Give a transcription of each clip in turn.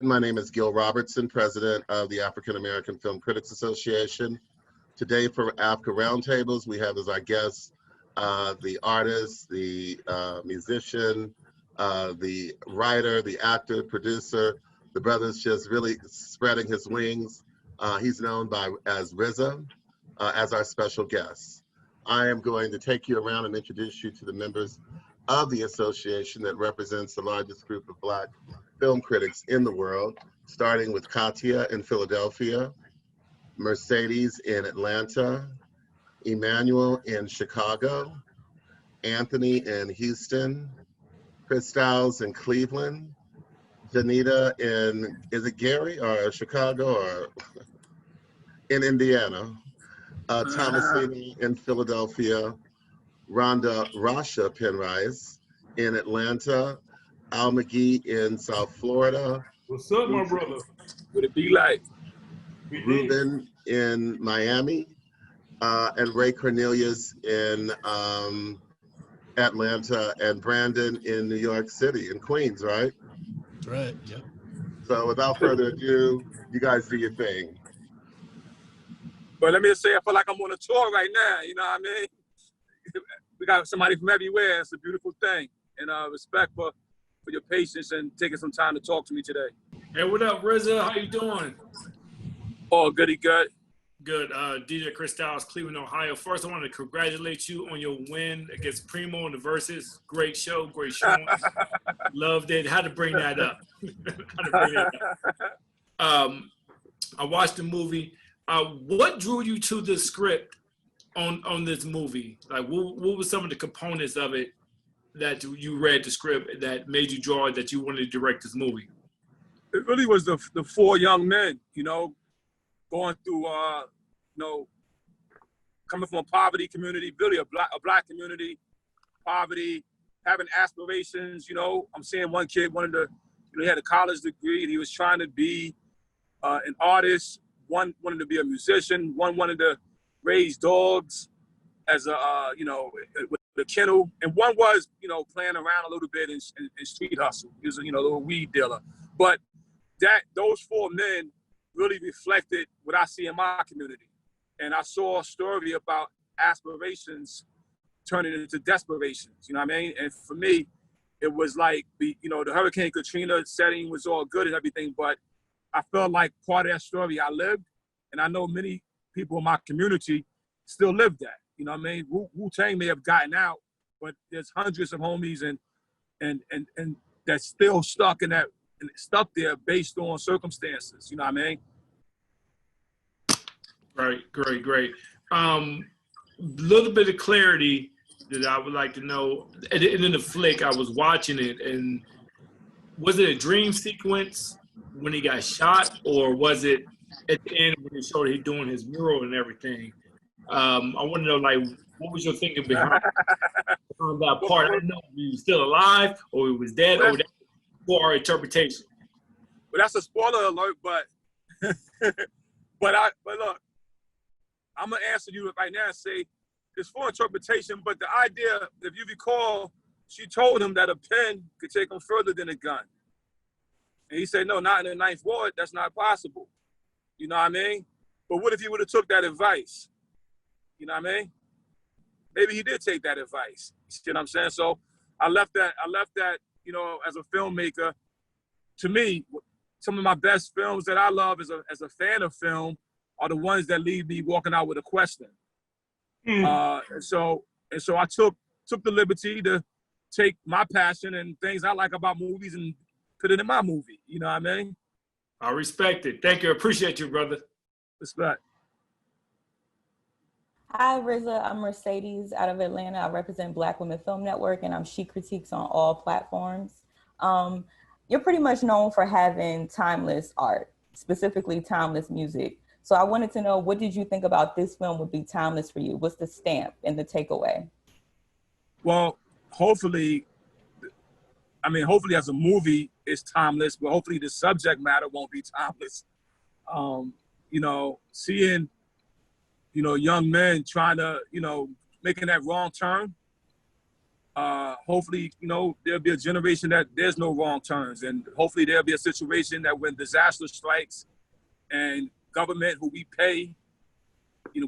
My name is Gil Robertson, president of the African American Film Critics Association. Today for AAFCA Roundtables, we have as our guests the artist, the musician, the writer, the actor, producer. The brother's just really spreading his wings. He's known as RZA as our special guest. I am going to take you around and introduce you to the members of the association that represents the largest group of Black film critics in the world, starting with Katia in Philadelphia, Mercedes in Atlanta, Emmanuel in Chicago, Anthony in Houston, Chris Stiles in Cleveland, Jonita in, is it Gary or Chicago or in Indiana, Thomasena in Philadelphia, Rhonda Rasha Penrice in Atlanta, Al McGhee in South Florida. What's up, my brother? What it be like? Ruben in Miami, and Ray Cornelius in Atlanta, and Brandon in New York City, in Queens, right? Right, yeah. So without further ado, you guys do your thing. But let me just say, I feel like I'm on a tour right now, you know what I mean? We got somebody from everywhere. It's a beautiful thing. And respect for your patience and taking some time to talk to me today. Hey, what up, RZA? How you doing? Oh, goody good. Good. DJ Chris Stiles, Cleveland, Ohio. First, I want to congratulate you on your win against Primo in the Versus. Great show, great show. Loved it. Had to bring that up. I watched the movie. What drew you to the script on this movie? Like, what were some of the components of it that you read the script that made you draw it, that you wanted to direct this movie? It really was the four young men, you know, going through, you know, coming from a poverty community, really a black community, poverty, having aspirations, you know. I'm seeing one kid wanted to, you know, he had a college degree and he was trying to be an artist. One wanted to be a musician. One wanted to raise dogs as a, you know, with the kennel. And one was, you know, playing around a little bit in street hustle. He was, you know, a little weed dealer. But those four men really reflected what I see in my community. And I saw a story about aspirations turning into desperations, you know what I mean? And for me, it was like, you know, the Hurricane Katrina setting was all good and everything, but I felt like part of that story I lived, and I know many people in my community still live that, you know what I mean? Wu-Tang may have gotten out, but there's hundreds of homies and that's still stuck in that, stuck there based on circumstances, you know what I mean? Right, great. Little bit of clarity that I would like to know. And in the flick, I was watching it, and was it a dream sequence when he got shot, or was it at the end when he showed he doing his mural and everything? I want to know, like, what was your thinking behind that part? I don't know if he was still alive or he was dead, or that for our interpretation. But that's a spoiler alert, but but look, I'm gonna answer you right now and say it's for interpretation, but the idea, if you recall, she told him that a pen could take him further than a gun. And he said, no, not in the Ninth Ward, that's not possible. You know what I mean? But what if he would have took that advice? You know what I mean? Maybe he did take that advice. You see what I'm saying? So I left that, you know, as a filmmaker. To me, some of my best films that I love as a fan of film are the ones that leave me walking out with a question. And so I took the liberty to take my passion and things I like about movies and put it in my movie. You know what I mean? I respect it. Thank you. I appreciate you, brother. Respect. Hi, RZA. I'm Mercedes out of Atlanta. I represent Black Women Film Network, and I'm She Critiques on all platforms. You're pretty much known for having timeless art, specifically timeless music. So I wanted to know, what did you think about this film would be timeless for you? What's the stamp and the takeaway? Well, hopefully as a movie, it's timeless, but hopefully the subject matter won't be timeless. You know, seeing, you know, young men trying to, you know, making that wrong turn hopefully, you know, there'll be a generation that there's no wrong turns, and hopefully there'll be a situation that when disaster strikes and government, who we pay, you know,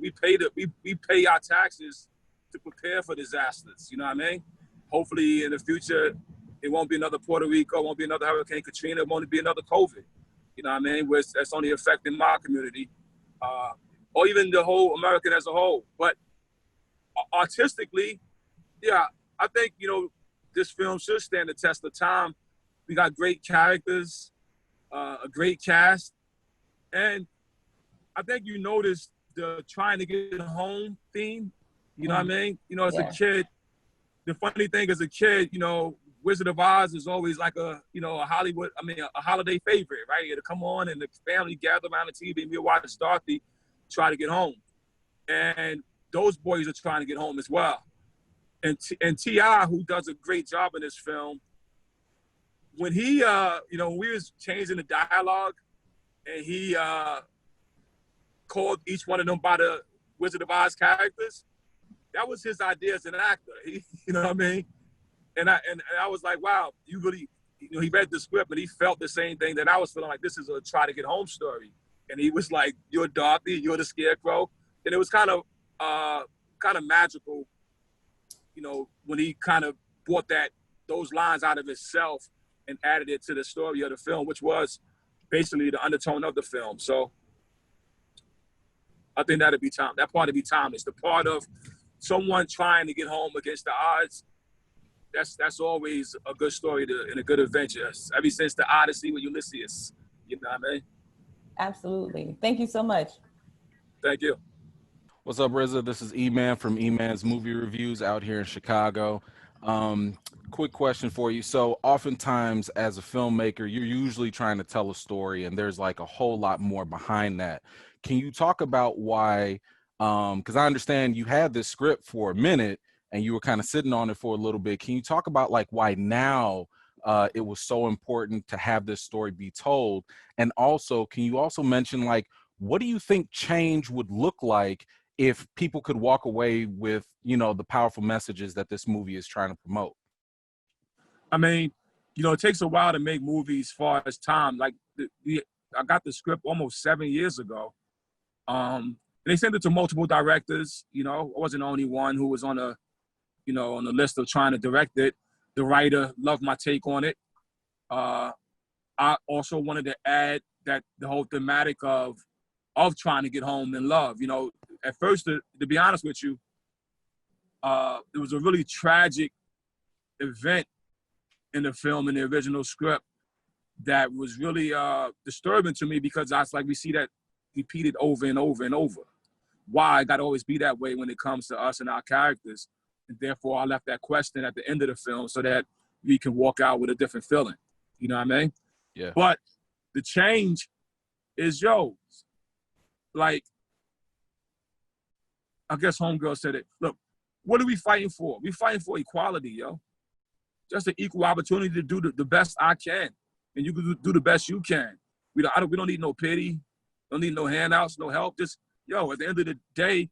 we pay our taxes to prepare for disasters. You know what I mean? Hopefully in the future, it won't be another Puerto Rico, it won't be another Hurricane Katrina, it won't be another COVID. You know what I mean? Where that's only affecting my community, or even the whole American as a whole. But artistically, yeah, I think, you know, this film should stand the test of time. We got great characters, a great cast, and I think you noticed the trying to get home theme. You know what I mean? You know, as a kid, the funny thing as a kid, you know, Wizard of Oz is always like a holiday favorite, right? It'll come on and the family gather around the TV and we'll watch Dorothy try to get home. And those boys are trying to get home as well. And T.I., who does a great job in this film, when he, you know, we was changing the dialogue and he called each one of them by the Wizard of Oz characters, that was his idea as an actor. You know what I mean? And I was like, wow, you really, you know, he read the script and he felt the same thing that I was feeling, like this is a try to get home story. And he was like, you're Dorothy, you're the Scarecrow. And it was kind of magical, you know, when he kind of brought those lines out of himself and added it to the story of the film, which was basically the undertone of the film. So I think that part would be timeless. The part of someone trying to get home against the odds, that's always a good story and a good adventure. Ever since the Odyssey with Ulysses, you know what I mean? Absolutely. Thank you so much. Thank you. What's up, RZA? This is E-Man from E-Man's Movie Reviews out here in Chicago. Quick question for you. So oftentimes as a filmmaker, you're usually trying to tell a story and there's like a whole lot more behind that. Can you talk about why, because I understand you had this script for a minute and you were kind of sitting on it for a little bit. Can you talk about like why now it was so important to have this story be told? And also, can you also mention like, what do you think change would look like if people could walk away with, you know, the powerful messages that this movie is trying to promote? I mean, you know, it takes a while to make movies as far as time. Like I got the script almost 7 years ago. And they sent it to multiple directors. You know, I wasn't the only one who was on the list of trying to direct it. The writer loved my take on it. I also wanted to add that the whole thematic of trying to get home and love. You know, at first, to be honest with you, it was a really tragic event in the film, in the original script, that was really disturbing to me, because I was like, we see that repeated over and over and over. Why it got to always be that way when it comes to us and our characters. And therefore, I left that question at the end of the film so that we can walk out with a different feeling. You know what I mean? Yeah. But the change is yours. Like, I guess Homegirl said it. Look, what are we fighting for? We fighting for equality, yo. Just an equal opportunity to do the best I can. And you can do the best you can. We don't need no pity. Don't need no handouts, no help. Just, yo, at the end of the day,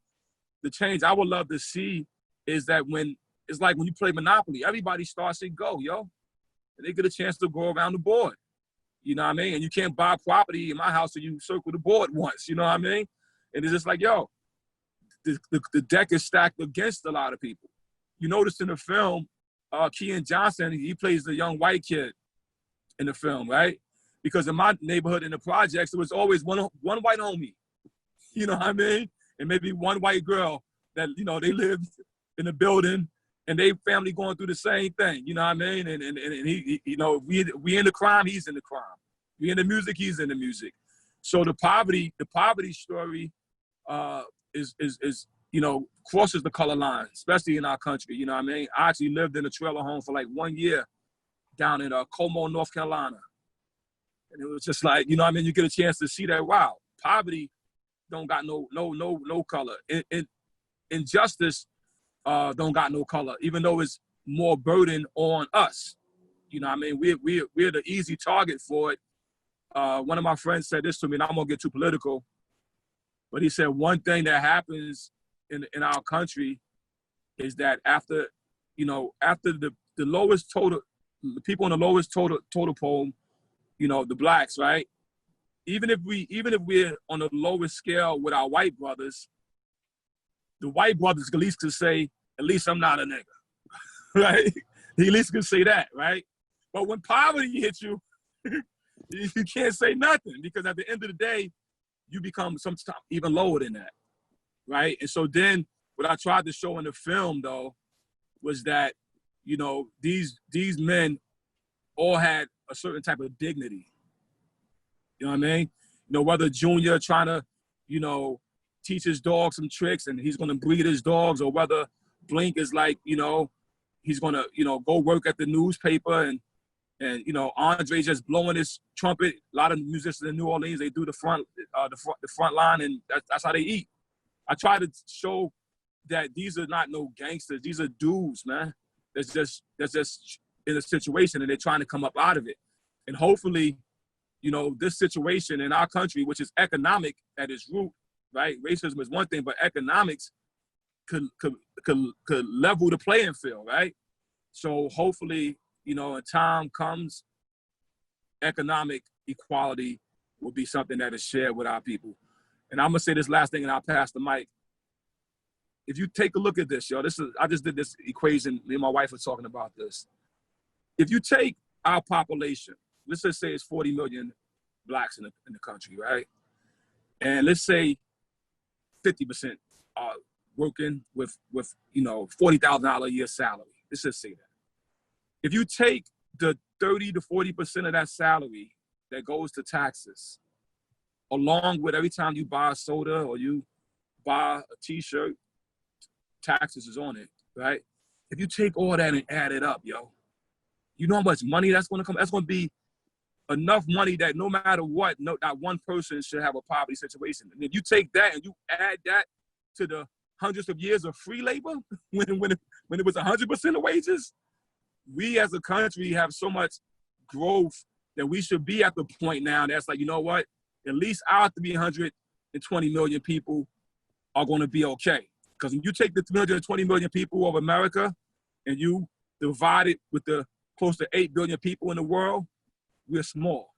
the change I would love to see is that it's like when you play Monopoly, everybody starts and go, yo. And they get a chance to go around the board. You know what I mean? And you can't buy property in my house till you circle the board once, you know what I mean? And it's just like, yo, the deck is stacked against a lot of people. You notice in the film, Kean Johnson, he plays the young white kid in the film, right? Because in my neighborhood in the projects, there was always one white homie, you know what I mean? And maybe one white girl that, you know, they lived in the building and they family going through the same thing, you know what I mean? And he, you know, we in the crime, he's in the crime. We in the music, he's in the music. So the poverty story is you know, crosses the color line, especially in our country, you know what I mean? I actually lived in a trailer home for like 1 year down in Como, North Carolina. And it was just like, you know what I mean? You get a chance to see that, wow, poverty don't got no color. Injustice don't got no color, even though it's more burden on us. You know what I mean? We're the easy target for it. One of my friends said this to me, and I'm gonna get too political, but he said one thing that happens in our country is that after you know, after the lowest total, the people on the lowest total pole, you know, the blacks, right? Even if we're on the lowest scale with our white brothers, the white brothers at least could say, at least I'm not a nigga, right? He at least could say that, right? But when poverty hits you, you can't say nothing, because at the end of the day, you become sometimes even lower than that, right? And so then what I tried to show in the film, though, was that, you know, these men all had a certain type of dignity. You know what I mean? You know, whether Junior trying to, you know, teach his dog some tricks and he's going to breed his dogs, or whether Blink is like, you know, he's going to, you know, go work at the newspaper, and you know, Andre just blowing his trumpet. A lot of musicians in New Orleans, they do the front line, and that's how they eat. I try to show that these are not no gangsters. These are dudes, man. That's just in a situation, and they're trying to come up out of it. And hopefully, you know, this situation in our country, which is economic at its root, right? Racism is one thing, but economics could level the playing field, right? So hopefully, you know, when time comes, economic equality will be something that is shared with our people. And I'm gonna say this last thing, and I'll pass the mic. If you take a look at this, yo, I just did this equation. Me and my wife were talking about this. If you take our population, let's just say it's 40 million blacks in the country, right? And let's say 50% are working with you know, $40,000 a year salary. Let's just say that. If you take the 30 to 40% of that salary that goes to taxes, along with every time you buy a soda or you buy a t-shirt, taxes is on it, right? If you take all that and add it up, yo, you know how much money that's going to come? That's going to be enough money that no matter what, not one person should have a poverty situation. And if you take that and you add that to the hundreds of years of free labor, when it was 100% of wages, we as a country have so much growth that we should be at the point now that's like, you know what? At least our 320 million people are going to be okay. Because when you take the 320 million people of America and you divide it with the close to 8 billion people in the world, we're small.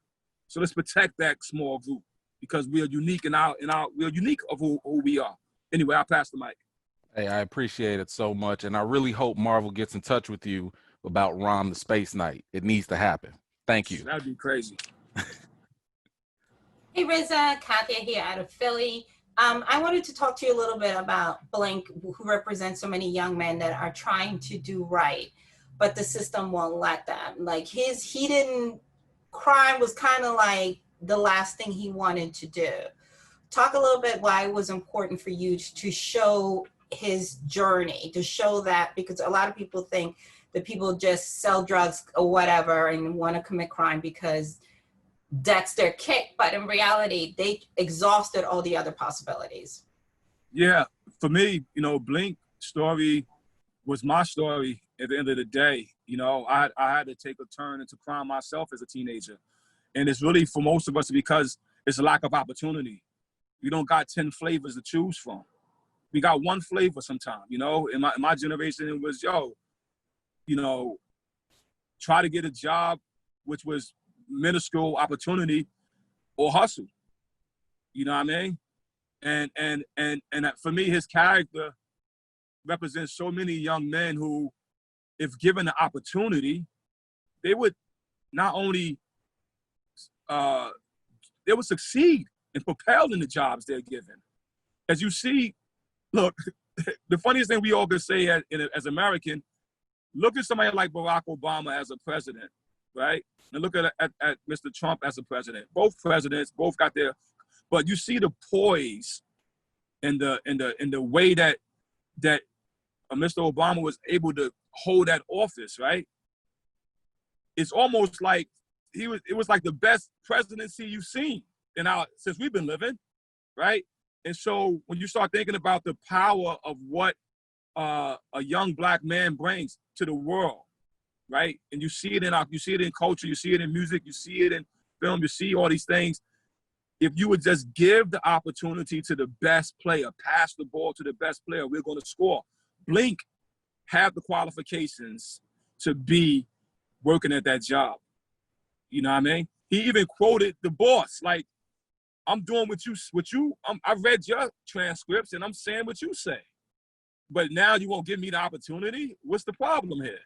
So let's protect that small group, because we are unique we're unique of who we are. Anyway, I'll pass the mic. Hey, I appreciate it so much. And I really hope Marvel gets in touch with you about Rom the Space Knight. It needs to happen. Thank you. That'd be crazy. Hey, RZA, Katia here out of Philly. I wanted to talk to you a little bit about Blink, who represents so many young men that are trying to do right, but the system won't let them. Like crime was kind of like the last thing he wanted to do. Talk a little bit why it was important for you to show his journey, to show that, because a lot of people think that people just sell drugs or whatever and want to commit crime because that's their kick, but in reality, they exhausted all the other possibilities. Yeah, for me, you know, Blink's story was my story at the end of the day. You know, I had to take a turn into crime myself as a teenager. And it's really, for most of us, because it's a lack of opportunity. We don't got 10 flavors to choose from. We got one flavor sometimes, you know? In my generation, it was, you know, try to get a job, which was minuscule opportunity, or hustle. You know what I mean? And for me, his character represents so many young men who, if given the opportunity, they would not only they would succeed and propel in the jobs they're given. As you see, look, the funniest thing we all could say as American, look at somebody like Barack Obama as a president, right? And look at Mr. Trump as a president. Both presidents, both got their, but you see the poise and the way that Mr. Obama was able to hold that office, right? It's almost like it was like the best presidency you've seen since we've been living, right? And so when you start thinking about the power of what a young black man brings to the world, right? And you see it in culture, you see it in music, you see it in film, you see all these things. If you would just give the opportunity to the best player, pass the ball to the best player, we're going to score. Blink have the qualifications to be working at that job. You know what I mean? He even quoted the boss, like, I'm doing I read your transcripts and I'm saying what you say. But now you won't give me the opportunity? What's the problem here?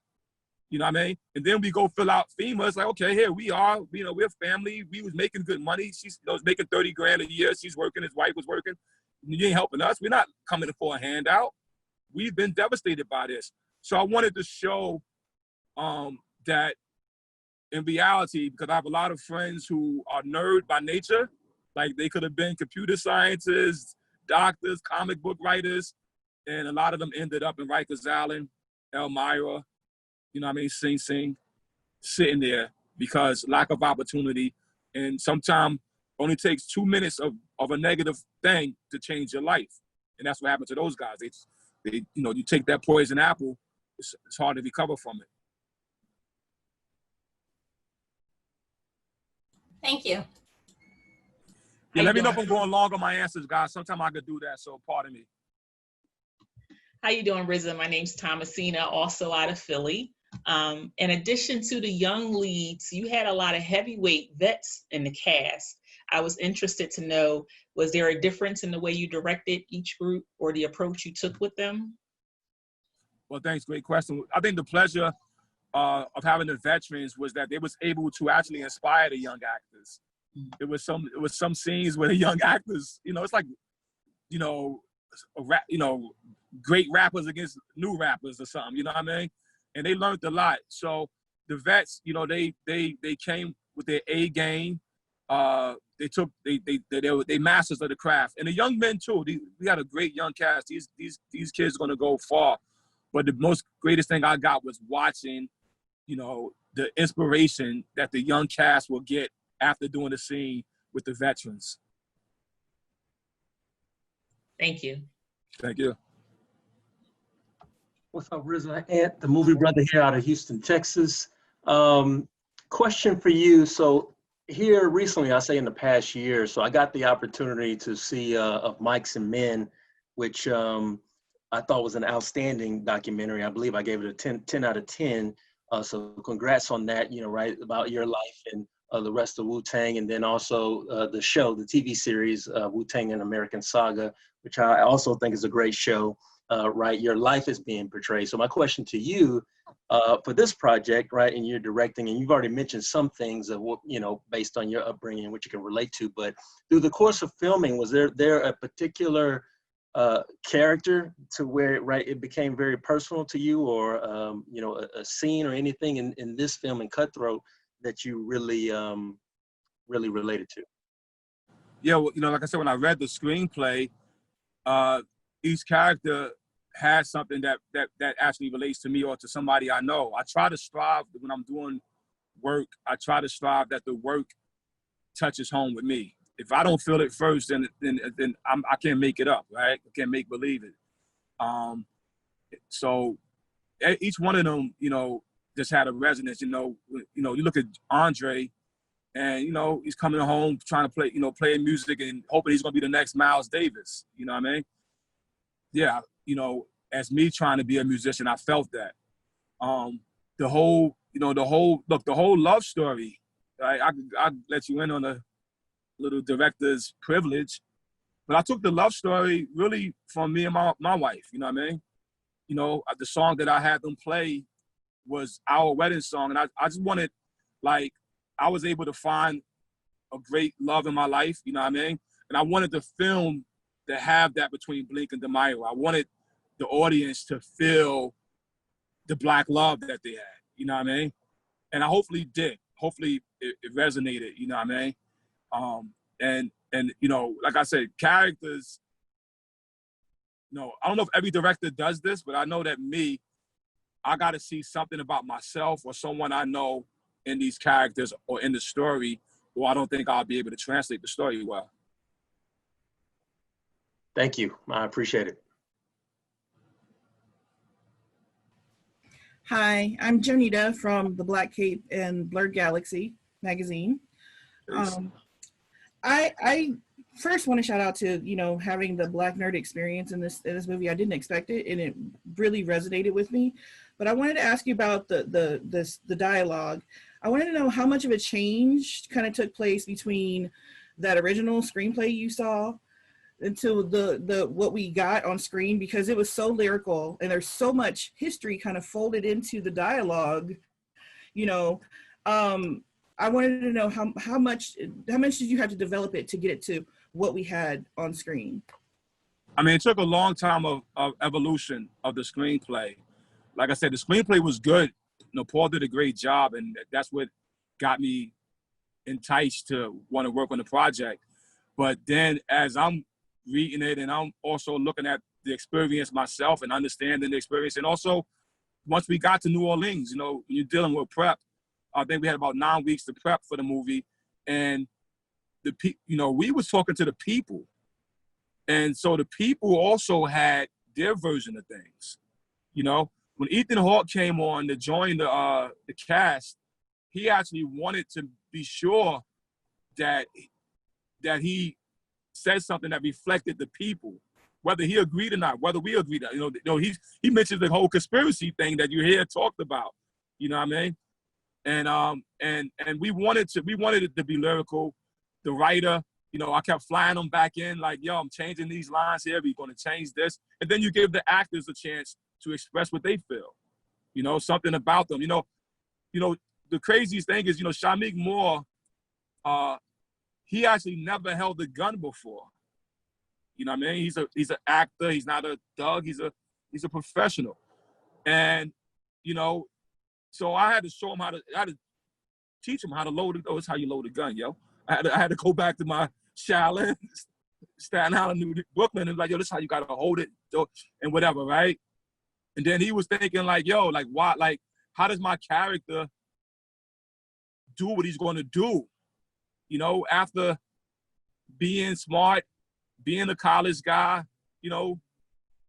You know what I mean? And then we go fill out FEMA. It's like, okay, here we are. You know, we're family. We was making good money. She's was making 30 grand a year. She's working. His wife was working. You ain't helping us. We're not coming for a handout. We've been devastated by this. So I wanted to show that in reality, because I have a lot of friends who are nerd by nature, like they could have been computer scientists, doctors, comic book writers, and a lot of them ended up in Rikers Island, Elmira, you know what I mean, Sing Sing, sitting there because lack of opportunity. And sometimes only takes 2 minutes of a negative thing to change your life. And that's what happened to those guys. They you know, you take that poison apple, it's hard to recover from it. Thank you. Yeah, let me know if I'm going long on my answers, guys. Sometimes I could do that, so pardon me. How you doing, RZA? My name's Thomasena, also out of Philly. In addition to the young leads, you had a lot of heavyweight vets in the cast. I was interested to know, was there a difference in the way you directed each group or the approach you took with them? Well, thanks. Great question. I think the pleasure of having the veterans was that they was able to actually inspire the young actors. It was some scenes where the young actors, you know, it's like, you know, great rappers against new rappers or something, you know what I mean? And they learned a lot. So the vets, you know, they came with their A game. They masters of the craft, and the young men too. We got a great young cast. These kids are gonna go far. But the most greatest thing I got was watching, you know, the inspiration that the young cast will get after doing the scene with the veterans. Thank you. Thank you. What's up, RZA? Ant, the Movie Brutha here out of Houston, Texas. Question for you. So here recently, I say in the past year, so I got the opportunity to see Of Mics and Men, which I thought was an outstanding documentary. I believe I gave it a 10 out of 10. So congrats on that, you know, right, about your life and the rest of Wu-Tang, and then also the show, the TV series, Wu-Tang and American Saga, which I also think is a great show. Right, your life is being portrayed. So my question to you, for this project, right, and you're directing, and you've already mentioned some things of what, you know, based on your upbringing, which you can relate to, but through the course of filming, was there a particular character to where, right, it became very personal to you, or, you know, a scene or anything in this film in Cutthroat that you really, really related to? Yeah, well, you know, like I said, when I read the screenplay, each character has something that actually relates to me or to somebody I know. I try to strive when I'm doing work. I try to strive that the work touches home with me. If I don't feel it first, then I can't make it up, right? I can't make believe it. So each one of them, you know, just had a resonance. You know, you look at Andre, and you know he's coming home trying to play, you know, playing music and hoping he's gonna be the next Miles Davis. You know what I mean? Yeah, you know, as me trying to be a musician, I felt that. The whole love story. Right? I let you in on a little director's privilege, but I took the love story really from me and my wife. You know what I mean? You know, the song that I had them play was our wedding song, and I just wanted, like, I was able to find a great love in my life. You know what I mean? And I wanted the film to have that between Blink and DeMaio. I wanted the audience to feel the Black love that they had, you know what I mean? And I hopefully did. Hopefully it resonated, you know what I mean? And you know, like I said, characters, you know, I don't know if every director does this, but I know that I got to see something about myself or someone I know in these characters or in the story, or I don't think I'll be able to translate the story well. Thank you. I appreciate it. Hi, I'm Jonita from the Black Cape and Blurred Galaxy magazine. I first want to shout out to, you know, having the Black nerd experience in this movie. I didn't expect it, and it really resonated with me. But I wanted to ask you about the dialogue. I wanted to know how much of a change kind of took place between that original screenplay you saw until the what we got on screen, because it was so lyrical and there's so much history kind of folded into the dialogue, you know. I wanted to know how much did you have to develop it to get it to what we had on screen? I mean, it took a long time of evolution of the screenplay. Like I said, the screenplay was good. You know, Paul did a great job, and that's what got me enticed to want to work on the project. But then as I'm reading it, and I'm also looking at the experience myself and understanding the experience, and also once we got to New Orleans, you know, you're dealing with prep. I think we had about 9 weeks to prep for the movie, and you know, we was talking to the people, and so the people also had their version of things. You know, when Ethan Hawke came on to join the cast, he actually wanted to be sure that he said something that reflected the people, whether he agreed or not, whether we agreed. You know, he mentioned the whole conspiracy thing that you hear talked about. You know what I mean? And we wanted it to be lyrical. The writer, you know, I kept flying them back in like, yo, I'm changing these lines here. We're going to change this. And then you give the actors a chance to express what they feel, you know, something about them. You know, the craziest thing is, you know, Shamik Moore, he actually never held a gun before. You know what I mean? He's an actor. He's not a thug. He's a professional. And, you know, so I had to show him I had to teach him how to load it. Oh, it's how you load a gun, yo. I had to go back to my Shaolin, Staten Island, Brooklyn, and like, yo, this is how you gotta hold it, and whatever, right? And then he was thinking like, yo, like, why, like, how does my character do what he's gonna do? You know, after being smart, being a college guy, you know,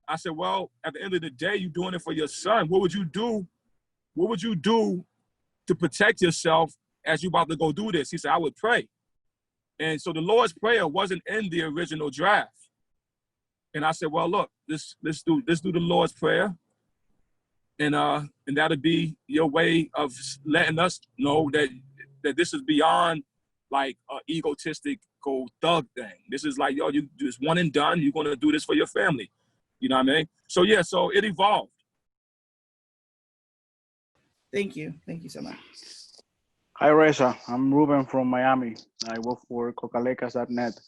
I said, well, at the end of the day, you're doing it for your son. What would you do? What would you do to protect yourself as you about to go do this? He said, I would pray. And so the Lord's Prayer wasn't in the original draft. And I said, well, look, let's do the Lord's Prayer. And that'll be your way of letting us know that this is beyond like an egotistical thug thing. This is like, yo, you just one and done. You're gonna do this for your family. You know what I mean? So yeah, so it evolved. Thank you so much. Hi, RZA. I'm Ruben from Miami. I work for Cocalecas.net.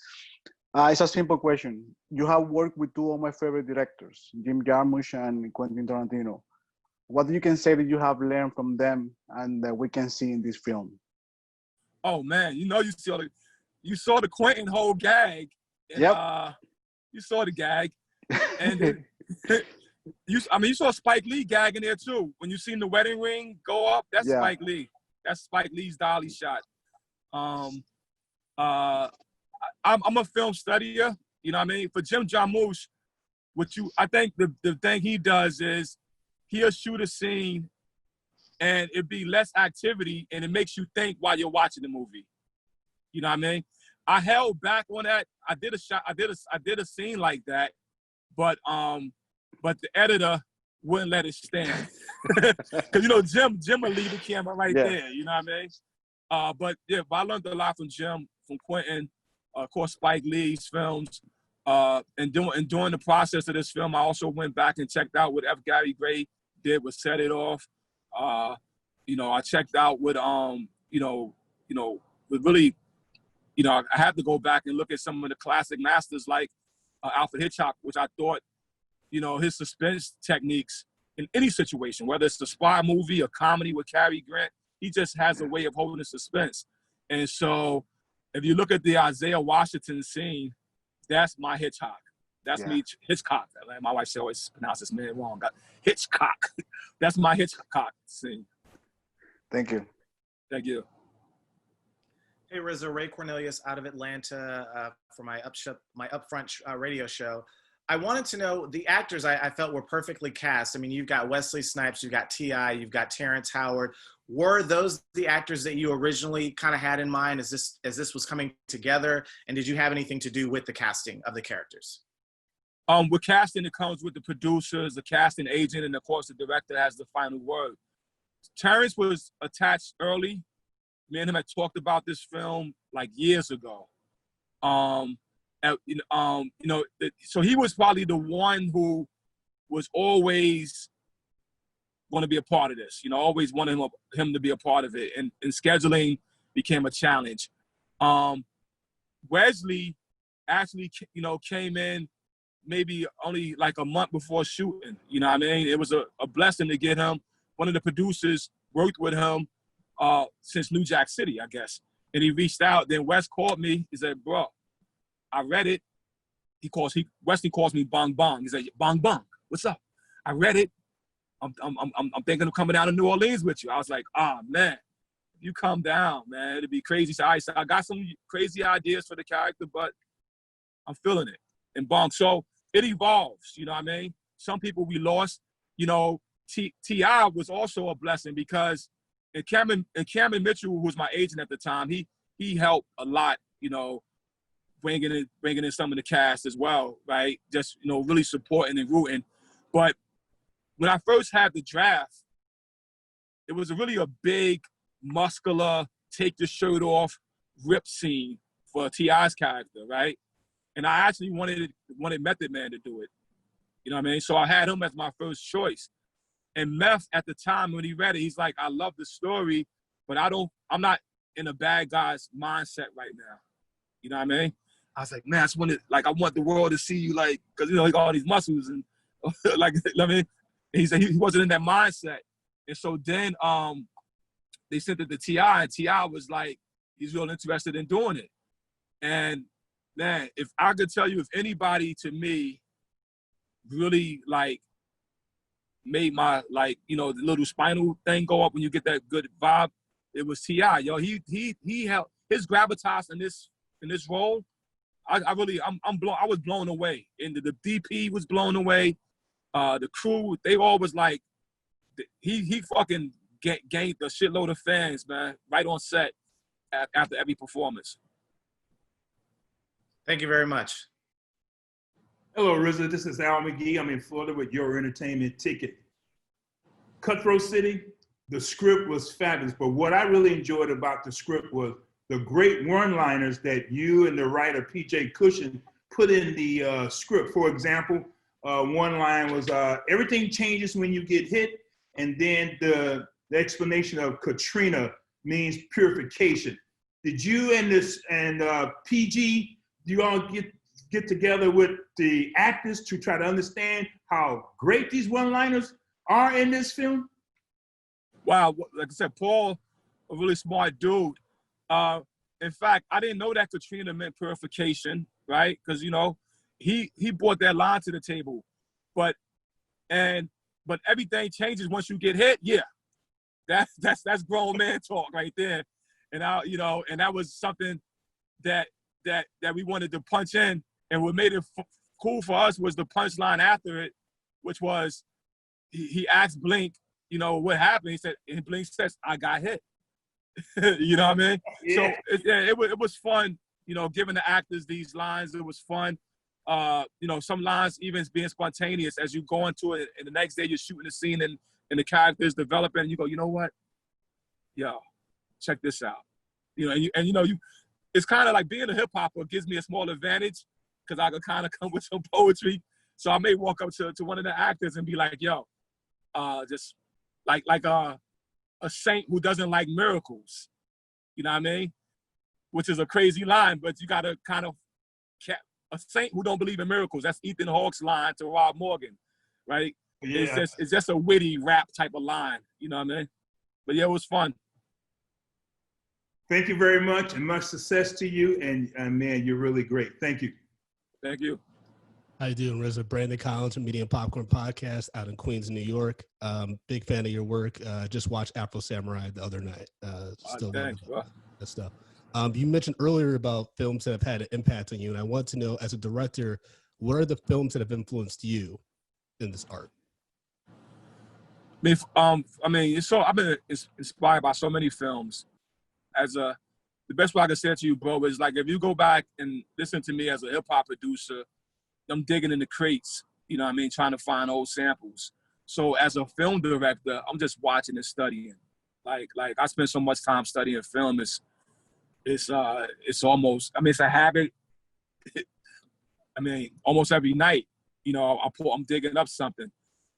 It's a simple question. You have worked with two of my favorite directors, Jim Jarmusch and Quentin Tarantino. What you can say that you have learned from them and that we can see in this film? Oh man, you know, you saw the Quentin whole gag. And, yep. You saw the gag, and you saw Spike Lee gag in there too. When you seen the wedding ring go up, that's Spike Lee. That's Spike Lee's dolly shot. I'm a film studier. You know what I mean? For Jim Jarmusch, I think the thing he does is he'll shoot a scene and it'd be less activity and it makes you think while you're watching the movie. You know what I mean? I held back on that. I did a scene like that, but the editor wouldn't let it stand. Cause you know, Jim will leave the camera right there, you know what I mean? But yeah, I learned a lot from Jim, from Quentin, of course, Spike Lee's films. And during the process of this film, I also went back and checked out what F. Gary Gray did with Set It Off. You know, I checked out what with really, you know, I had to go back and look at some of the classic masters like Alfred Hitchcock, which I thought, you know, his suspense techniques in any situation, whether it's a spy movie, a comedy with Cary Grant, he just has a way of holding the suspense. And so if you look at the Isaiah Washington scene, that's my Hitchcock. That's me, Hitchcock. My wife always pronounces this man wrong. Hitchcock. That's my Hitchcock scene. Thank you. Thank you. Hey, RZA, Ray Cornelius out of Atlanta for my Upfront radio show. I wanted to know the actors I felt were perfectly cast. I mean, you've got Wesley Snipes, you've got T.I., you've got Terrence Howard. Were those the actors that you originally kind of had in mind as this was coming together? And did you have anything to do with the casting of the characters? With casting, it comes with the producers, the casting agent, and of course the director has the final word. Terrence was attached early. Me and him had talked about this film like years ago. So he was probably the one who was always going to be a part of this. Always wanted him to be a part of it, and scheduling became a challenge. Wesley actually, came in maybe only like a month before shooting. You know what I mean? It was a blessing to get him. One of the producers worked with him since New Jack City, I guess. And he reached out. Then Wes called me. He said, bro, I read it. Wesley calls me Bong Bong. He said, Bong Bong, what's up? I read it. I'm thinking of coming down to New Orleans with you. I was like, man, you come down, man. It'd be crazy. So I got some crazy ideas for the character, but I'm feeling it. And Bong, so it evolves, you know what I mean? Some people we lost, T.I. was also a blessing because Cameron Mitchell, who was my agent at the time, he helped a lot, bringing in some of the cast as well, right? Just, really supporting and rooting. But when I first had the draft, it was really a big, muscular, take the shirt off, rip scene for T.I.'s character, right? And I actually wanted Method Man to do it. You know what I mean? So I had him as my first choice. And Meth, at the time when he read it, he's like, I love the story, but I'm not in a bad guy's mindset right now. You know what I mean? I was like, man, I want the world to see you, like, because, he got all these muscles and, like, I mean, he said he wasn't in that mindset. And so then they sent it to T.I., and T.I. was like, he's real interested in doing it. And, man, if I could tell you, if anybody to me really, like, made my, like, the little spinal thing go up when you get that good vibe, it was T.I. Yo, he helped his gravitas in this role. I was blown away. And the DP was blown away. The crew, they all was like, he fucking gained a shitload of fans, man, right on set after every performance. Thank you very much. Hello, RZA. This is Al McGhee. I'm in Florida with Your Entertainment Ticket. Cutthroat City, the script was fabulous, but what I really enjoyed about the script was the great one-liners that you and the writer, P.J. Cushion, put in the script. For example, one line was, everything changes when you get hit, and then the explanation of Katrina means purification. Did you and PG, do you all get together with the actors to try to understand how great these one-liners are in this film? Wow, like I said, Paul, a really smart dude. In fact, I didn't know that Katrina meant purification, right? Because he brought that line to the table, but everything changes once you get hit. Yeah, that's grown man talk right there, and and that was something that we wanted to punch in, and what made it cool for us was the punchline after it, which was he asked Blink, what happened. He said, and Blink says, I got hit. You know what I mean? Yeah. So it was fun, giving the actors these lines. It was fun. Some lines even being spontaneous as you go into it, and the next day you're shooting the scene and the characters developing, and you go, you know what? Yo, check this out. It's kind of like being a hip hopper gives me a small advantage because I could kind of come with some poetry. So I may walk up to one of the actors and be like, yo, just like a saint who doesn't like miracles, you know what I mean? Which is a crazy line, but you gotta kind of, a saint who don't believe in miracles. That's Ethan Hawke's line to Rob Morgan, right? Yeah. It's just a witty rap type of line, you know what I mean? But yeah, it was fun. Thank you very much, and much success to you, and man, you're really great. Thank you. Thank you. How you doing, RZA? Brandon Collins from Media and Popcorn Podcast out in Queens, New York. Big fan of your work. Just watched Afro Samurai the other night. Still love that stuff. You mentioned earlier about films that have had an impact on you, and I want to know, as a director, what are the films that have influenced you in this art? I mean, I've been inspired by so many films. The best way I can say it to you, bro, is like if you go back and listen to me as a hip hop producer, I'm digging in the crates, you know what I mean, trying to find old samples. So as a film director, I'm just watching and studying. Like I spend so much time studying film. It's almost, I mean, it's a habit. I mean, almost every night, you know, I'm digging up something.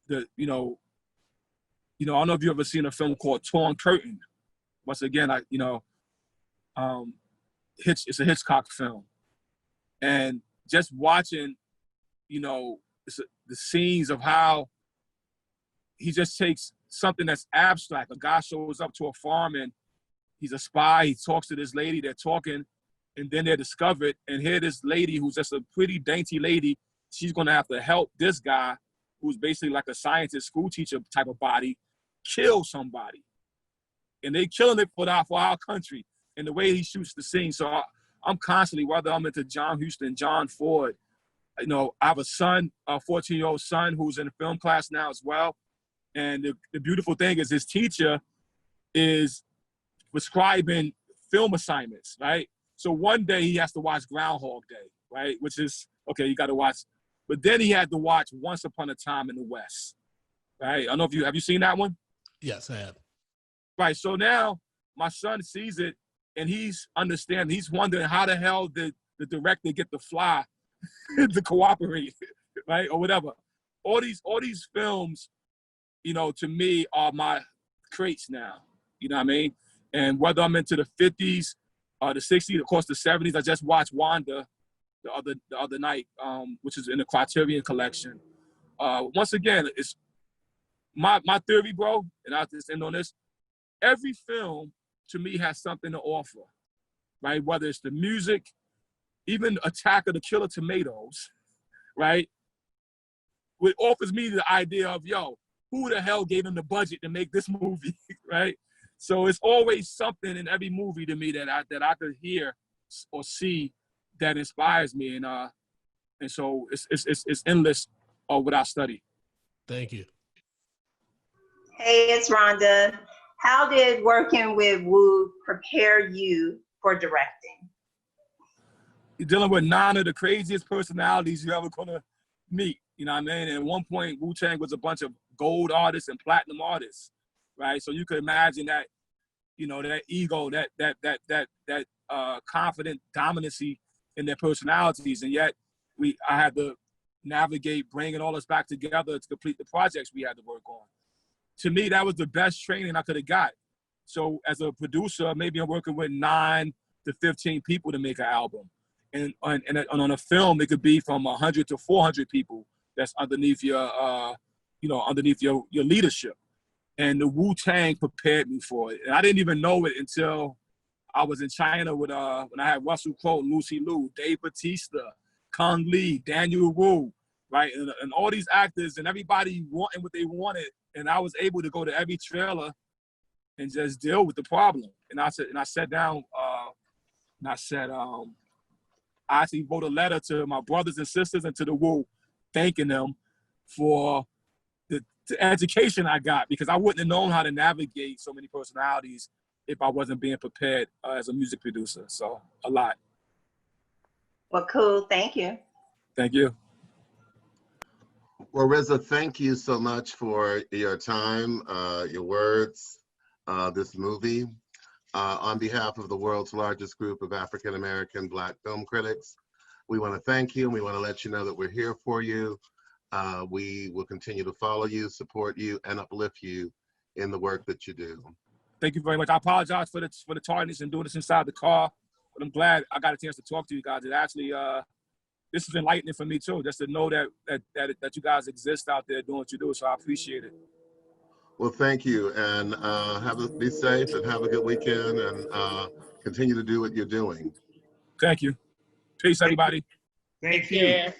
You know, I don't know if you ever seen a film called Torn Curtain. Once again, it's a Hitchcock film, and just watching, you know, the scenes of how he just takes something that's abstract. A guy shows up to a farm and he's a spy. He talks to this lady. They're talking, and then they're discovered. And here, this lady who's just a pretty dainty lady, she's gonna have to help this guy, who's basically like a scientist, school teacher type of body, kill somebody. And they killing it for our country. And the way he shoots the scene. So I'm constantly, whether I'm into John Huston, John Ford, you know, I have a son, a 14-year-old son who's in a film class now as well. And the beautiful thing is his teacher is prescribing film assignments, right? So one day he has to watch Groundhog Day, right? Which is, okay, you got to watch. But then he had to watch Once Upon a Time in the West, right? I don't know if have you seen that one? Yes, I have. Right, so now my son sees it and he's wondering how the hell did the director get the fly to cooperate, right? Or whatever. All these films, you know, to me are my crates now, you know what I mean? And whether I'm into the 50s, the 60s, of course the 70s, I just watched Wanda the other night, which is in the Criterion collection. Once again, it's my theory, bro, and I'll just end on this. Every film to me has something to offer, right? Whether it's the music, even Attack of the Killer Tomatoes, right? It offers me the idea of, yo, who the hell gave them the budget to make this movie, right? So it's always something in every movie to me that I could hear or see that inspires me, and so it's endless what I study. Thank you. Hey, it's Rhonda. How did working with Wu prepare you for directing? You're dealing with 9 of the craziest personalities you're ever gonna meet. You know what I mean? And at one point, Wu-Tang was a bunch of gold artists and platinum artists, right? So you could imagine that, you know, that ego, that confident dominancy in their personalities, and yet I had to navigate bringing all us back together to complete the projects we had to work on. To me, that was the best training I could have got. So as a producer, maybe I'm working with 9 to 15 people to make an album. And on a film, it could be from 100 to 400 people that's underneath your, underneath your leadership. And the Wu-Tang prepared me for it. And I didn't even know it until I was in China with when I had Russell Crowe, Lucy Liu, Dave Bautista, Kung Lee, Daniel Wu, right? And all these actors and everybody wanting what they wanted. And I was able to go to every trailer and just deal with the problem. And I sat down and I said, I actually wrote a letter to my brothers and sisters and to the Wu, thanking them for the education I got, because I wouldn't have known how to navigate so many personalities if I wasn't being prepared as a music producer. So a lot. Well, cool. Thank you. Thank you. Well, RZA, thank you so much for your time, your words, this movie. On behalf of the world's largest group of African-American Black film critics, we want to thank you, and we want to let you know that we're here for you. We will continue to follow you, support you, and uplift you in the work that you do. Thank you very much. I apologize for the tardiness and doing this inside the car, but I'm glad I got a chance to talk to you guys. It actually, this is enlightening for me too, just to know that you guys exist out there doing what you do. So I appreciate it. Well, thank you, and be safe and have a good weekend, and continue to do what you're doing. Thank you. Peace, everybody. Thank you.